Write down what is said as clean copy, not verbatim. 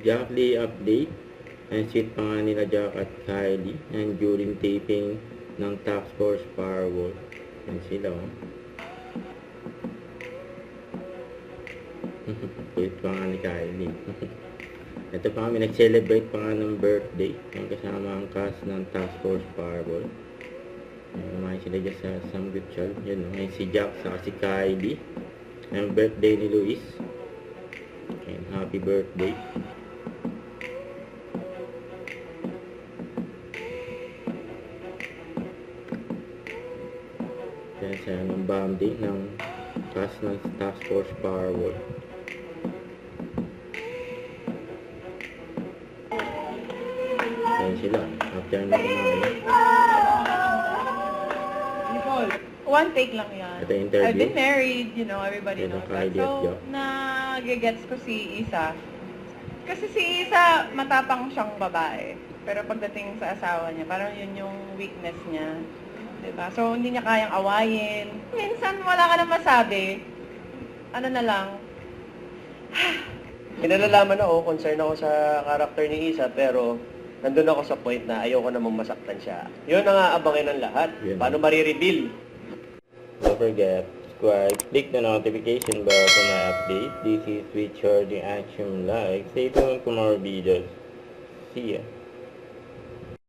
Jack Lee update. And sweet pa nga nila Jack at Kylie. And during taping ng Task Force Firewall. Yan sila oh. Sweet pa nga ni Kylie. Ito pa kami nag-celebrate pa nga ng birthday. Yung kasama ang cast ng Task Force Firewall. Kumain sila dyan sa Samgyeopsal. Yun, ngayon si Jack sa si Kylie. Ang birthday ni Luis. And happy birthday. Yan sa ng bonding ng cast ng Task Force Firewall. Yan sila. After ng One take lang yan. ito interview. I've been married, you know, everybody Yan ang knows that. Kylie at So, Jack. nagigets ko si Isa. Kasi si Isa, matapang siyang babae. Pero pagdating sa asawa niya, parang yun yung weakness niya. Diba? So, hindi niya kayang awayin. Minsan, wala ka na masabi. Ano na lang. Pinalalaman ako, concern ako sa karakter ni Isa, pero nandun ako sa point na ayoko namang masaktan siya. Yun ang aabangin ng lahat. Yun. Paano marireveal? Don't forget, subscribe, click the notification bell for my update. This is Richard the Action Live. Stay tuned for more videos. See ya.